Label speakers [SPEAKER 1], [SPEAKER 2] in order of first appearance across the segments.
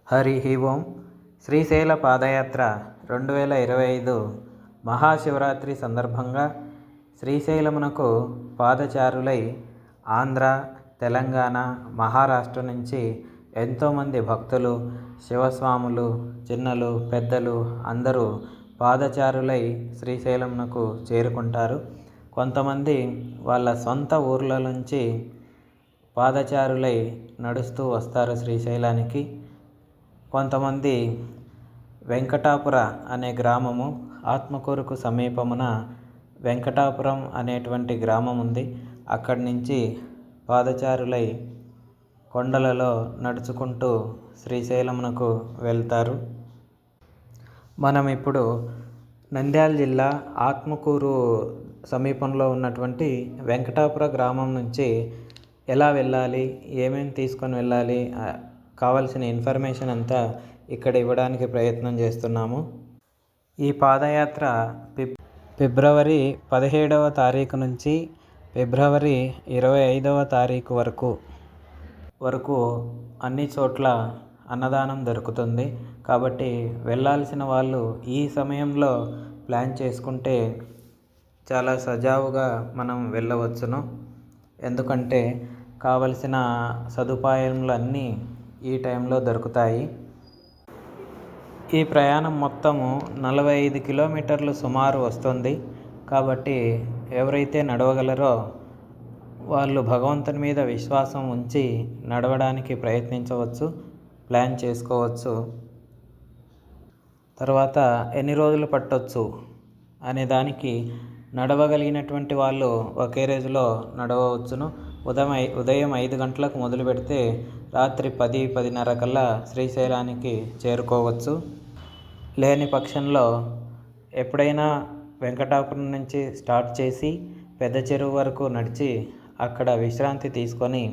[SPEAKER 1] హరి ఓం. శ్రీశైల పాదయాత్ర 2025 మహాశివరాత్రి సందర్భంగా శ్రీశైలమునకు పాదచారులై ఆంధ్ర, తెలంగాణ, మహారాష్ట్ర నుంచి ఎంతోమంది భక్తులు, శివస్వాములు, చిన్నలు, పెద్దలు అందరూ పాదచారులై శ్రీశైలమునకు చేరుకుంటారు. కొంతమంది వాళ్ళ సొంత ఊర్ల నుంచి పాదచారులై నడుస్తూ వస్తారు శ్రీశైలానికి. కొంతమంది వెంకటాపుర అనే గ్రామము, ఆత్మకూరుకు సమీపమున వెంకటాపురం అనేటువంటి గ్రామం ఉంది. అక్కడి నుంచి పాదచారులై కొండలలో నడుచుకుంటూ శ్రీశైలమునకు వెళ్తారు. మనం ఇప్పుడు నంద్యాల జిల్లా ఆత్మకూరు సమీపంలో ఉన్నటువంటి వెంకటాపుర గ్రామం నుంచి ఎలా వెళ్ళాలి, ఏమేమి తీసుకొని వెళ్ళాలి, కావలసిన ఇన్ఫర్మేషన్ అంతా ఇక్కడ ఇవ్వడానికి ప్రయత్నం చేస్తున్నాము. ఈ పాదయాత్ర ఫిబ్రవరి 17వ తారీఖు నుంచి ఫిబ్రవరి 25వ తారీఖు వరకు అన్ని చోట్ల అన్నదానం దొరుకుతుంది. కాబట్టి వెళ్ళాల్సిన వాళ్ళు ఈ సమయంలో ప్లాన్ చేసుకుంటే చాలా సజావుగా మనం వెళ్ళవచ్చును. ఎందుకంటే కావలసిన సదుపాయములన్నీ ఈ టైంలో దొరుకుతాయి. ఈ ప్రయాణం మొత్తము 45 కిలోమీటర్లు సుమారు వస్తుంది. కాబట్టి ఎవరైతే నడవగలరో వాళ్ళు భగవంతుని మీద విశ్వాసం ఉంచి నడవడానికి ప్రయత్నించవచ్చు, ప్లాన్ చేసుకోవచ్చు. తర్వాత ఎన్ని రోజులు పట్టొచ్చు అనే దానికి నడవగలిగినటువంటి వాళ్ళు ఒకే రోజులో నడవవచ్చును. ఉదయం 5 గంటలకు మొదలు పెడితే రాత్రి 10-10:30 కల్లా శ్రీశైలానికి చేరుకోవచ్చు. లేని పక్షంలో ఎప్పుడైనా వెంకటాపురం నుంచి స్టార్ట్ చేసి పెద్ద చెరువు వరకు నడిచి అక్కడ విశ్రాంతి తీసుకొని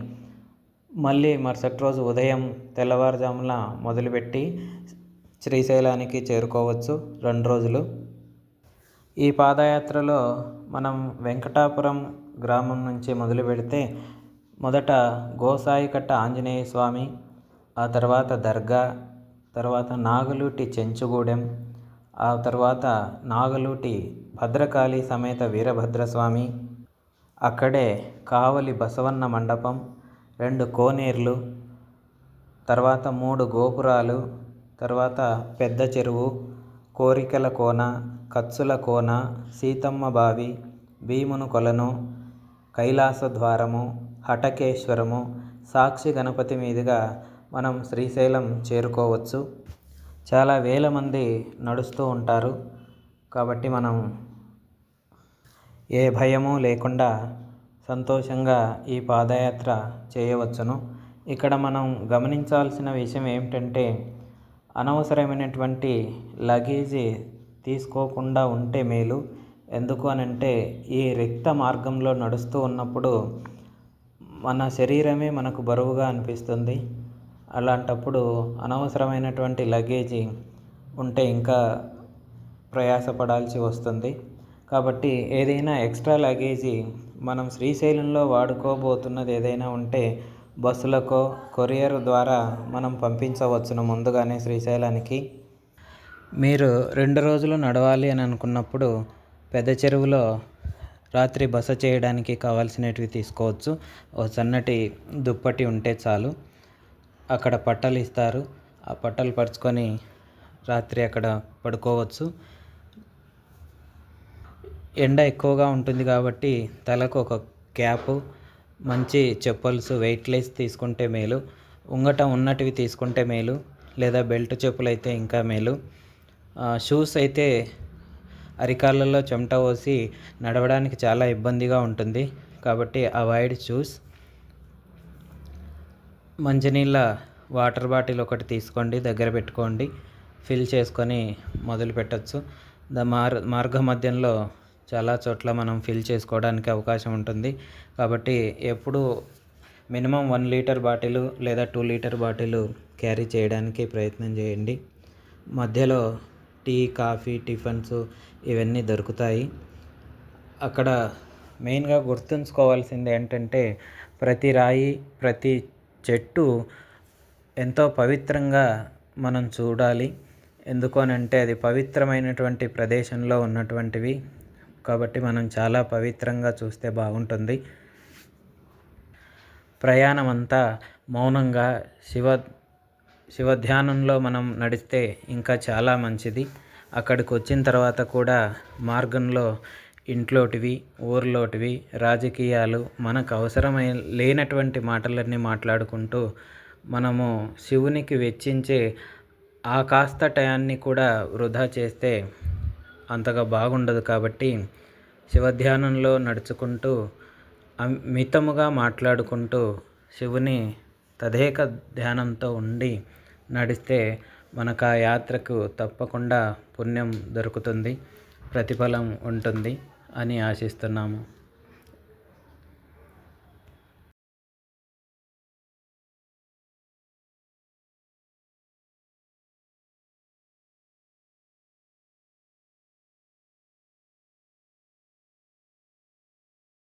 [SPEAKER 1] మళ్ళీ మరుసటి రోజు ఉదయం తెల్లవారుజామున మొదలుపెట్టి శ్రీశైలానికి చేరుకోవచ్చు. 2 రోజులు. ఈ పాదయాత్రలో మనం వెంకటాపురం గ్రామం నుంచి మొదలు పెడితే మొదట గోసాయికట్ట ఆంజనేయ స్వామి, ఆ తర్వాత దర్గా, తర్వాత నాగలూటి చెంచుగూడెం, ఆ తర్వాత నాగలూటి భద్రకాళి సమేత వీరభద్రస్వామి, అక్కడే కావలి బసవన్న మండపం, 2 కోనేర్లు, తర్వాత 3 గోపురాలు, తర్వాత పెద్ద చెరువు, కోరికల కోన, కచ్చుల కోన, సీతమ్మ బావి, భీమును కొలను, కైలాస ద్వారము, హటకేశ్వరము, సాక్షి గణపతి మీదుగా మనం శ్రీశైలం చేరుకోవచ్చు. చాలా వేల మంది నడుస్తూ ఉంటారు. కాబట్టి మనం ఏ భయము లేకుండా సంతోషంగా ఈ పాదయాత్ర చేయవచ్చును. ఇక్కడ మనం గమనించాల్సిన విషయం ఏమిటంటే అనవసరమైనటువంటి లగేజీ తీసుకోకుండా ఉంటే మేలు. ఎందుకు అనంటే ఈ రిక్త మార్గంలో నడుస్తూ ఉన్నప్పుడు మన శరీరమే మనకు బరువుగా అనిపిస్తుంది. అలాంటప్పుడు అనవసరమైనటువంటి లగేజీ ఉంటే ఇంకా ప్రయాసపడాల్సి వస్తుంది. కాబట్టి ఏదైనా ఎక్స్ట్రా లగేజీ మనం శ్రీశైలంలో వాడుకోబోతున్నది ఏదైనా ఉంటే బస్సులకో కొరియర్ ద్వారా మనం పంపించవచ్చును ముందుగానే శ్రీశైలానికి. మీరు 2 రోజులు నడవాలి అని అనుకున్నప్పుడు పెద్ద చెరువులో రాత్రి బస చేయడానికి కావాల్సినవి తీసుకోవచ్చు. ఓ సన్నటి దుప్పటి ఉంటే చాలు. అక్కడ పట్టలు ఇస్తారు. ఆ పట్టలు పరుచుకొని రాత్రి అక్కడ పడుకోవచ్చు. ఎండ ఎక్కువగా ఉంటుంది కాబట్టి తలకు ఒక క్యాపు, మంచి చెప్పుల్స్ వెయిట్లెస్ తీసుకుంటే మేలు. ఉంగటం ఉన్నటివి తీసుకుంటే మేలు, లేదా బెల్ట్ చెప్పులు అయితే ఇంకా మేలు. షూస్ అయితే అరికాళ్ళల్లో చెమట పోసి నడవడానికి చాలా ఇబ్బందిగా ఉంటుంది. కాబట్టి అవాయిడ్ షూస్. మంచినీళ్ళ వాటర్ బాటిల్ ఒకటి తీసుకోండి, దగ్గర పెట్టుకోండి, ఫిల్ చేసుకొని మొదలు పెట్టచ్చు. మార్గ మధ్యంలో చాలా చోట్ల మనం ఫిల్ చేసుకోవడానికి అవకాశం ఉంటుంది. కాబట్టి ఎప్పుడు మినిమం 1 లీటర్ బాటిల్ లేదా 2 లీటర్ బాటిల్ క్యారీ చేయడానికి ప్రయత్నం చేయండి. మధ్యలో టీ, కాఫీ, టిఫిన్స్ ఇవన్నీ దొరుకుతాయి. అక్కడ మెయిన్గా గుర్తుంచుకోవాల్సింది ఏంటంటే ప్రతి రాయి, ప్రతి చెట్టు ఎంతో పవిత్రంగా మనం చూడాలి. ఎందుకు అనంటే అది పవిత్రమైనటువంటి ప్రదేశంలో ఉన్నటువంటివి కాబట్టి మనం చాలా పవిత్రంగా చూస్తే బాగుంటుంది. ప్రయాణం అంతా మౌనంగా శివ ధ్యానంలో మనం నడిస్తే ఇంకా చాలా మంచిది. అక్కడికి వచ్చిన తర్వాత కూడా మార్గంలో ఇంట్లోటివి, ఊర్లోటివి, రాజకీయాలు మనకు లేనటువంటి మాటలన్నీ మాట్లాడుకుంటూ మనము శివునికి వెచ్చించే ఆ కాస్త టయాన్ని కూడా వృధా చేస్తే అంతగా బాగుండదు. కాబట్టి శివధ్యానంలో నడుచుకుంటూ మితముగా మాట్లాడుకుంటూ శివుని తదేక ధ్యానంతో ఉండి నడిస్తే మనకు ఆ యాత్రకు తప్పకుండా పుణ్యం దొరుకుతుంది, ప్రతిఫలం ఉంటుంది అని ఆశిస్తున్నాము.